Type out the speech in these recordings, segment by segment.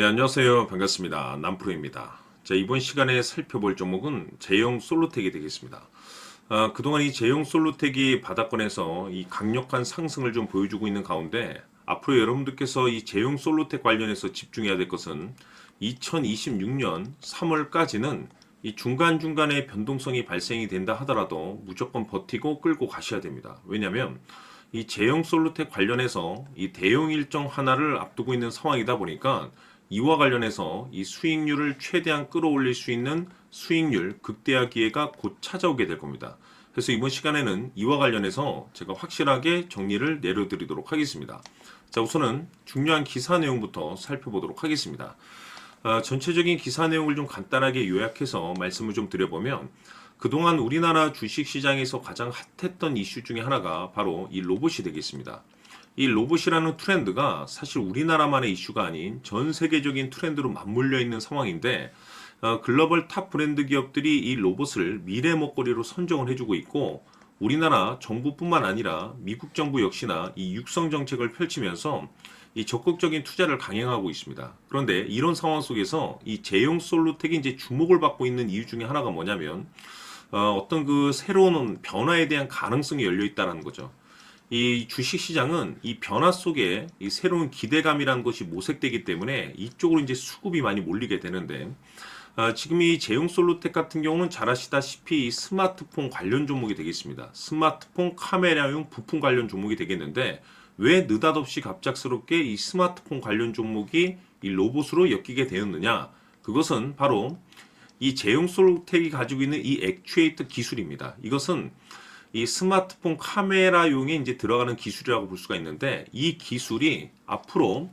안녕하세요. 반갑습니다. 남프로입니다. 자, 이번 시간에 살펴볼 종목은 제형 솔로텍이 되겠습니다. 그동안 이 제형 솔로텍이 바닥권에서 이 강력한 상승을 좀 보여주고 있는 가운데 앞으로 여러분들께서 이 제형 솔로텍 관련해서 집중해야 될 것은 2026년 3월까지는 이 중간중간에 변동성이 발생이 된다 하더라도 무조건 버티고 끌고 가셔야 됩니다. 왜냐하면 이 제형 솔루텍 관련해서 이 대형 일정 하나를 앞두고 있는 상황이다 보니까 이와 관련해서 이 수익률을 최대한 끌어올릴 수 있는 수익률 극대화 기회가 곧 찾아오게 될 겁니다. 그래서 이번 시간에는 이와 관련해서 제가 확실하게 정리를 내려드리도록 하겠습니다. 자, 우선은 중요한 기사 내용부터 살펴보도록 하겠습니다. 전체적인 기사 내용을 좀 간단하게 요약해서 말씀을 좀 드려보면 그동안 우리나라 주식시장에서 가장 핫했던 이슈 중에 하나가 바로 이 로봇이 되겠습니다. 이 로봇이라는 트렌드가 사실 우리나라만의 이슈가 아닌 전 세계적인 트렌드로 맞물려 있는 상황인데 글로벌 탑 브랜드 기업들이 이 로봇을 미래 먹거리로 선정을 해주고 있고 우리나라 정부뿐만 아니라 미국 정부 역시나 이 육성 정책을 펼치면서 이 적극적인 투자를 강행하고 있습니다. 그런데 이런 상황 속에서 이 제형 솔루텍이 이제 주목을 받고 있는 이유 중에 하나가 뭐냐면 어떤 그 새로운 변화에 대한 가능성이 열려 있다는 거죠. 이 주식 시장은 이 변화 속에 이 새로운 기대감이라는 것이 모색되기 때문에 이쪽으로 이제 수급이 많이 몰리게 되는데 지금 이 제형 솔루텍 같은 경우는 잘 아시다시피 이 스마트폰 관련 종목이 되겠습니다. 스마트폰 카메라용 부품 관련 종목이 되겠는데 왜 느닷없이 갑작스럽게 이 스마트폰 관련 종목이 이 로봇으로 엮이게 되었느냐? 그것은 바로 이 제형 솔루텍이 가지고 있는 이 액추에이터 기술입니다. 이것은 이 스마트폰 카메라용에 이제 들어가는 기술이라고 볼 수가 있는데 이 기술이 앞으로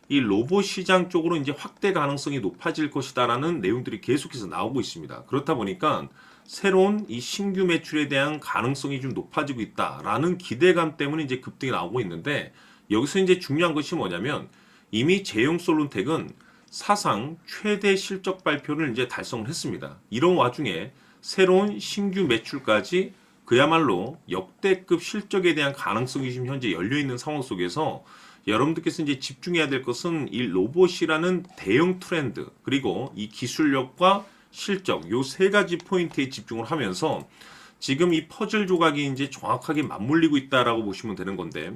이 로봇 시장 쪽으로 이제 확대 가능성이 높아질 것이다라는 내용들이 계속해서 나오고 있습니다. 그렇다 보니까 새로운 이 신규 매출에 대한 가능성이 좀 높아지고 있다라는 기대감 때문에 이제 급등이 나오고 있는데 여기서 이제 중요한 것이 뭐냐면 이미 제형 솔루텍은 사상 최대 실적 발표를 이제 달성을 했습니다. 이런 와중에 새로운 신규 매출까지 그야말로 역대급 실적에 대한 가능성이 지금 현재 열려 있는 상황 속에서 여러분들께서 이제 집중해야 될 것은 이 로봇이라는 대형 트렌드 그리고 이 기술력과 실적 요 세 가지 포인트에 집중을 하면서 지금 이 퍼즐 조각이 이제 정확하게 맞물리고 있다라고 보시면 되는 건데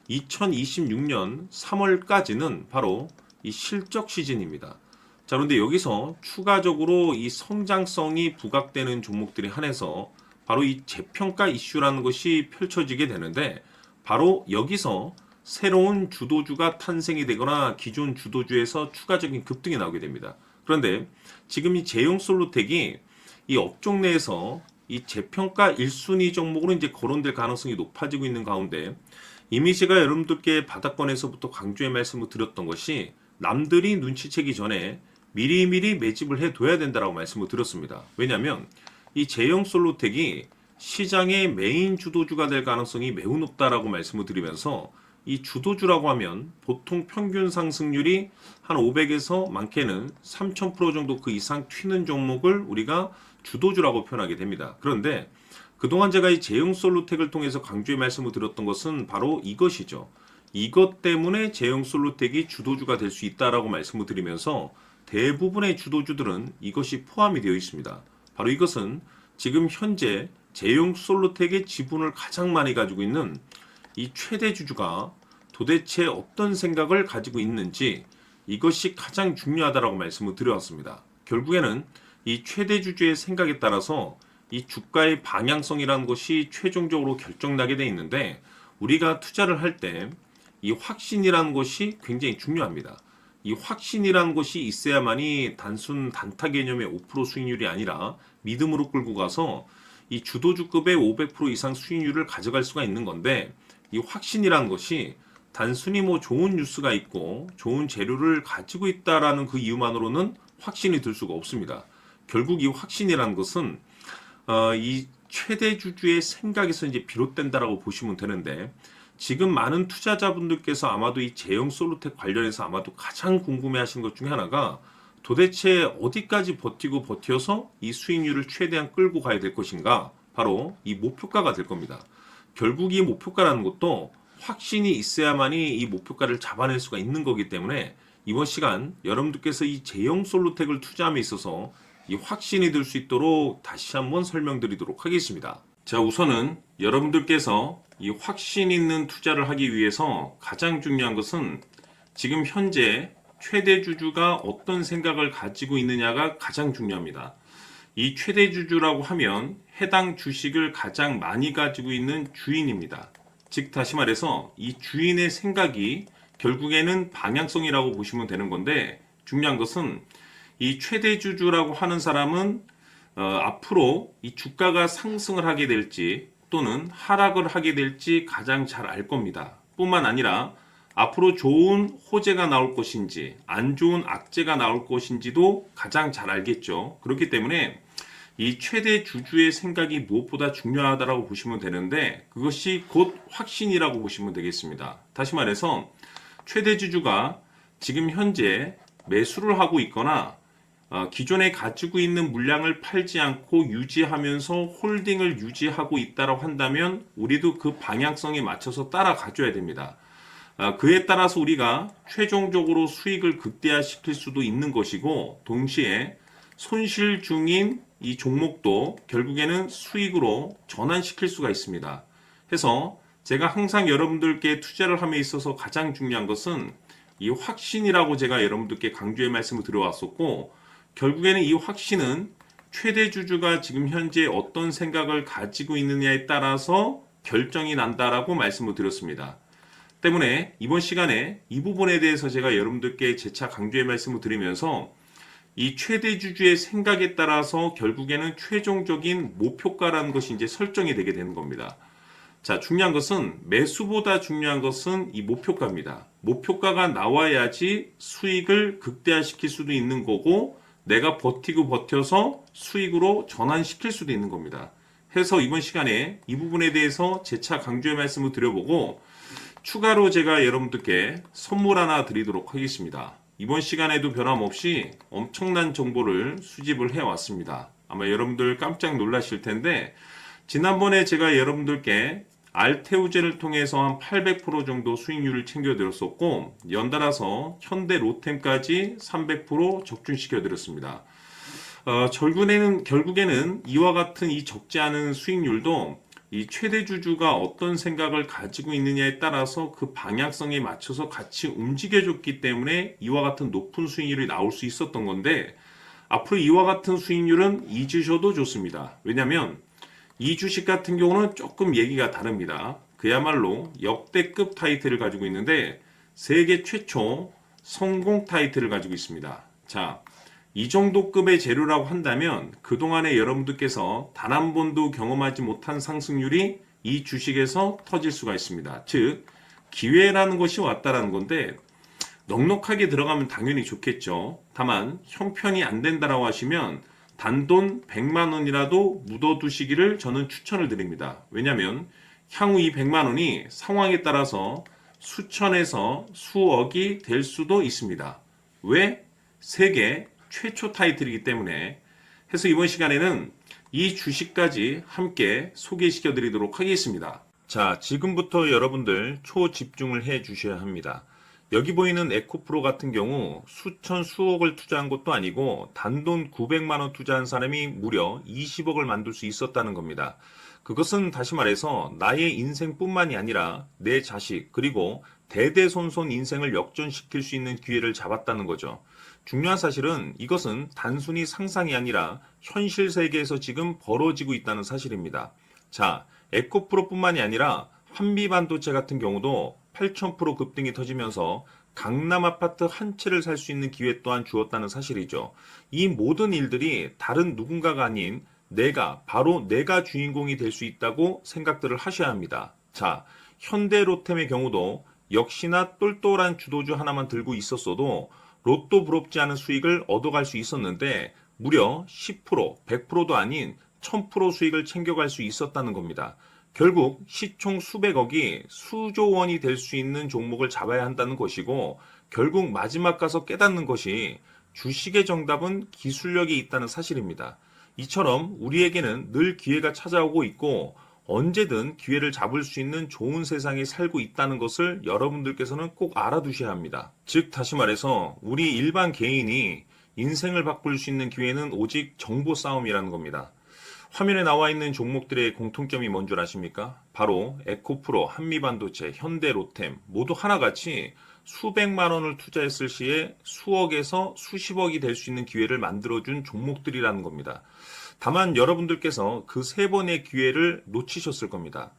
2026년 3월까지는 바로 이 실적 시즌입니다. 자, 그런데 여기서 추가적으로 이 성장성이 부각되는 종목들에 한해서 바로 이 재평가 이슈라는 것이 펼쳐지게 되는데 바로 여기서 새로운 주도주가 탄생이 되거나 기존 주도주에서 추가적인 급등이 나오게 됩니다. 그런데 지금 이 제형 솔루텍이 이 업종 내에서 이 재평가 1순위 종목으로 이제 거론될 가능성이 높아지고 있는 가운데 이미 제가 여러분들께 바닥권에서부터 강조의 말씀을 드렸던 것이 남들이 눈치채기 전에 미리미리 매집을 해둬야 된다라고 말씀을 드렸습니다. 왜냐하면 이 제형 솔루텍이 시장의 메인 주도주가 될 가능성이 매우 높다라고 말씀을 드리면서 이 주도주라고 하면 보통 평균 상승률이 한 500에서 많게는 3000% 정도 그 이상 튀는 종목을 우리가 주도주라고 표현하게 됩니다. 그런데 그동안 제가 이 제형 솔루텍을 통해서 강조의 말씀을 드렸던 것은 바로 이것이죠. 이것 때문에 제형 솔루텍이 주도주가 될 수 있다라고 말씀을 드리면서 대부분의 주도주들은 이것이 포함이 되어 있습니다. 바로 이것은 지금 현재 제형 솔루텍의 지분을 가장 많이 가지고 있는 이 최대 주주가 도대체 어떤 생각을 가지고 있는지 이것이 가장 중요하다라고 말씀을 드려왔습니다. 결국에는 이 최대 주주의 생각에 따라서 이 주가의 방향성이라는 것이 최종적으로 결정나게 돼 있는데 우리가 투자를 할 때 이 확신이라는 것이 굉장히 중요합니다. 이 확신이라는 것이 있어야만이 단순 단타 개념의 5% 수익률이 아니라 믿음으로 끌고 가서 이 주도주급의 500% 이상 수익률을 가져갈 수가 있는 건데 이 확신이라는 것이 단순히 뭐 좋은 뉴스가 있고 좋은 재료를 가지고 있다라는 그 이유만으로는 확신이 들 수가 없습니다. 결국 이 확신이라는 것은 이 최대 주주의 생각에서 이제 비롯된다라고 보시면 되는데 지금 많은 투자자분들께서 아마도 이 제형 솔루텍 관련해서 아마도 가장 궁금해하시는 것 중에 하나가 도대체 어디까지 버티고 버텨서 이 수익률을 최대한 끌고 가야 될 것인가? 바로 이 목표가가 될 겁니다. 결국 이 목표가라는 것도 확신이 있어야만이 이 목표가를 잡아낼 수가 있는 거기 때문에 이번 시간 여러분들께서 이 제형 솔루텍을 투자함에 있어서 이 확신이 들 수 있도록 다시 한번 설명드리도록 하겠습니다. 자, 우선은 여러분들께서 이 확신 있는 투자를 하기 위해서 가장 중요한 것은 지금 현재 최대 주주가 어떤 생각을 가지고 있느냐가 가장 중요합니다. 이 최대 주주라고 하면 해당 주식을 가장 많이 가지고 있는 주인입니다. 즉 다시 말해서 이 주인의 생각이 결국에는 방향성이라고 보시면 되는 건데, 중요한 것은 이 최대 주주라고 하는 사람은 앞으로 이 주가가 상승을 하게 될지 또는 하락을 하게 될지 가장 잘 알 겁니다. 뿐만 아니라 앞으로 좋은 호재가 나올 것인지 안 좋은 악재가 나올 것인지도 가장 잘 알겠죠. 그렇기 때문에 이 최대 주주의 생각이 무엇보다 중요하다고 보시면 되는데, 그것이 곧 확신이라고 보시면 되겠습니다. 다시 말해서 최대 주주가 지금 현재 매수를 하고 있거나 기존에 가지고 있는 물량을 팔지 않고 유지하면서 홀딩을 유지하고 있다고 한다면 우리도 그 방향성에 맞춰서 따라가줘야 됩니다. 그에 따라서 우리가 최종적으로 수익을 극대화시킬 수도 있는 것이고, 동시에 손실 중인 이 종목도 결국에는 수익으로 전환시킬 수가 있습니다. 해서 제가 항상 여러분들께 투자를 함에 있어서 가장 중요한 것은 이 확신이라고 제가 여러분들께 강조의 말씀을 드려왔었고, 결국에는 이 확신은 최대 주주가 지금 현재 어떤 생각을 가지고 있느냐에 따라서 결정이 난다라고 말씀을 드렸습니다. 때문에 이번 시간에 이 부분에 대해서 제가 여러분들께 재차 강조의 말씀을 드리면서 이 최대 주주의 생각에 따라서 결국에는 최종적인 목표가라는 것이 이제 설정이 되게 되는 겁니다. 자, 중요한 것은 매수보다 중요한 것은 이 목표가입니다. 목표가가 나와야지 수익을 극대화시킬 수도 있는 거고, 내가 버티고 버텨서 수익으로 전환시킬 수도 있는 겁니다. 해서 이번 시간에 이 부분에 대해서 재차 강조의 말씀을 드려보고, 추가로 제가 여러분들께 선물 하나 드리도록 하겠습니다. 이번 시간에도 변함없이 엄청난 정보를 수집을 해왔습니다. 아마 여러분들 깜짝 놀라실 텐데, 지난번에 제가 여러분들께 알테우제를 통해서 한 800% 정도 수익률을 챙겨드렸었고, 연달아서 현대 로템까지 300% 적중시켜드렸습니다. 결국에는 이와 같은 이 적지 않은 수익률도 이 최대 주주가 어떤 생각을 가지고 있느냐에 따라서 그 방향성에 맞춰서 같이 움직여줬기 때문에 이와 같은 높은 수익률이 나올 수 있었던 건데, 앞으로 이와 같은 수익률은 잊으셔도 좋습니다. 왜냐하면 이 주식 같은 경우는 조금 얘기가 다릅니다. 그야말로 역대급 타이틀을 가지고 있는데 세계 최초 성공 타이틀을 가지고 있습니다. 자, 이 정도 급의 재료라고 한다면 그동안에 여러분들께서 단 한 번도 경험하지 못한 상승률이 이 주식에서 터질 수가 있습니다. 즉, 기회라는 것이 왔다라는 건데, 넉넉하게 들어가면 당연히 좋겠죠. 다만 형편이 안 된다라고 하시면 단돈 100만 원이라도 묻어두시기를 저는 추천을 드립니다. 왜냐하면 향후 이 100만 원이 상황에 따라서 수천에서 수억이 될 수도 있습니다. 왜? 세계 최초 타이틀이기 때문에. 해서 이번 시간에는 이 주식까지 함께 소개시켜 드리도록 하겠습니다. 자, 지금부터 여러분들 초집중을 해 주셔야 합니다. 여기 보이는 에코프로 같은 경우 수천 수억을 투자한 것도 아니고 단돈 900만 원 투자한 사람이 무려 20억을 만들 수 있었다는 겁니다. 그것은 다시 말해서 나의 인생뿐만이 아니라 내 자식 그리고 대대손손 인생을 역전시킬 수 있는 기회를 잡았다는 거죠. 중요한 사실은 이것은 단순히 상상이 아니라 현실 세계에서 지금 벌어지고 있다는 사실입니다. 자, 에코프로뿐만이 아니라 한미반도체 같은 경우도 8,000% 급등이 터지면서 강남 아파트 한 채를 살 수 있는 기회 또한 주었다는 사실이죠. 이 모든 일들이 다른 누군가가 아닌 바로 내가 주인공이 될 수 있다고 생각들을 하셔야 합니다. 자, 현대로템의 경우도 역시나 똘똘한 주도주 하나만 들고 있었어도 로또 부럽지 않은 수익을 얻어갈 수 있었는데 무려 10%, 100%도 아닌 1000% 수익을 챙겨갈 수 있었다는 겁니다. 결국 시총 수백억이 수조 원이 될 수 있는 종목을 잡아야 한다는 것이고, 결국 마지막 가서 깨닫는 것이 주식의 정답은 기술력이 있다는 사실입니다. 이처럼 우리에게는 늘 기회가 찾아오고 있고 언제든 기회를 잡을 수 있는 좋은 세상에 살고 있다는 것을 여러분들께서는 꼭 알아두셔야 합니다. 즉 다시 말해서 우리 일반 개인이 인생을 바꿀 수 있는 기회는 오직 정보 싸움이라는 겁니다. 화면에 나와 있는 종목들의 공통점이 뭔 줄 아십니까? 바로 에코프로, 한미반도체, 현대로템 모두 하나같이 수백만 원을 투자했을 시에 수억에서 수십억이 될 수 있는 기회를 만들어준 종목들이라는 겁니다. 다만 여러분들께서 그 세 번의 기회를 놓치셨을 겁니다.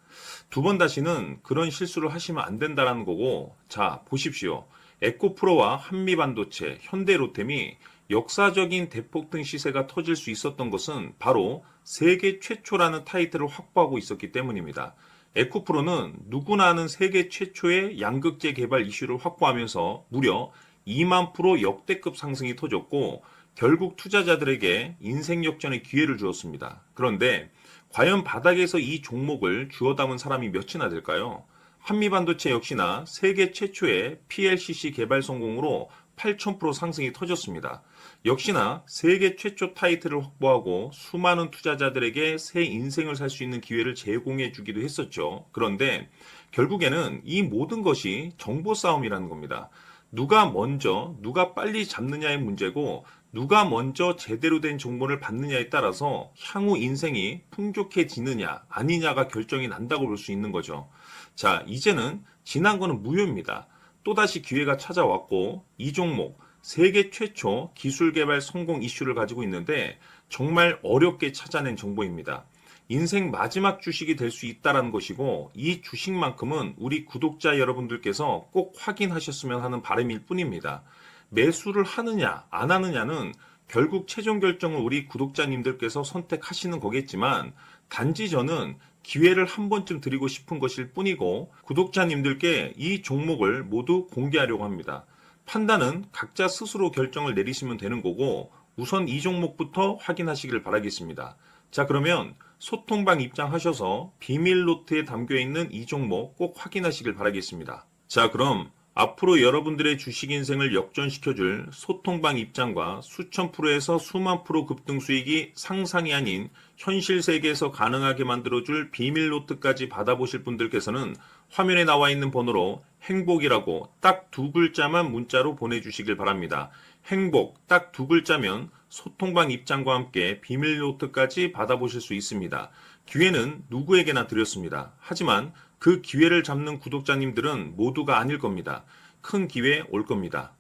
두 번 다시는 그런 실수를 하시면 안 된다는 거고, 자, 보십시오. 에코프로와 한미반도체, 현대로템이 역사적인 대폭등 시세가 터질 수 있었던 것은 바로 세계 최초라는 타이틀을 확보하고 있었기 때문입니다. 에코프로는 누구나 아는 세계 최초의 양극재 개발 이슈를 확보하면서 무려 2만 프로 역대급 상승이 터졌고 결국 투자자들에게 인생 역전의 기회를 주었습니다. 그런데 과연 바닥에서 이 종목을 주워 담은 사람이 몇이나 될까요? 한미반도체 역시나 세계 최초의 PLCC 개발 성공으로 8,000% 상승이 터졌습니다. 역시나 세계 최초 타이틀을 확보하고 수많은 투자자들에게 새 인생을 살 수 있는 기회를 제공해 주기도 했었죠. 그런데 결국에는 이 모든 것이 정보 싸움이라는 겁니다. 누가 먼저, 누가 빨리 잡느냐의 문제고 누가 먼저 제대로 된 정보를 받느냐에 따라서 향후 인생이 풍족해지느냐 아니냐가 결정이 난다고 볼 수 있는 거죠. 자, 이제는 지난 거는 무효입니다. 또다시 기회가 찾아왔고 이 종목 세계 최초 기술 개발 성공 이슈를 가지고 있는데 정말 어렵게 찾아낸 정보입니다. 인생 마지막 주식이 될 수 있다는 것이고 이 주식만큼은 우리 구독자 여러분들께서 꼭 확인하셨으면 하는 바람일 뿐입니다. 매수를 하느냐 안 하느냐는 결국 최종 결정을 우리 구독자님들께서 선택하시는 거겠지만 단지 저는 기회를 한 번쯤 드리고 싶은 것일 뿐이고 구독자님들께 이 종목을 모두 공개하려고 합니다. 판단은 각자 스스로 결정을 내리시면 되는 거고 우선 이 종목부터 확인하시길 바라겠습니다. 자, 그러면 소통방 입장하셔서 비밀 노트에 담겨있는 이 종목 꼭 확인하시길 바라겠습니다. 자, 그럼 앞으로 여러분들의 주식 인생을 역전시켜줄 소통방 입장과 수천 프로에서 수만 프로 급등 수익이 상상이 아닌 현실 세계에서 가능하게 만들어줄 비밀 노트까지 받아보실 분들께서는 화면에 나와 있는 번호로 행복이라고 딱 두 글자만 문자로 보내주시길 바랍니다. 행복 딱 두 글자면 소통방 입장과 함께 비밀 노트까지 받아보실 수 있습니다. 기회는 누구에게나 드렸습니다. 하지만 그 기회를 잡는 구독자님들은 모두가 아닐 겁니다. 큰 기회 올 겁니다.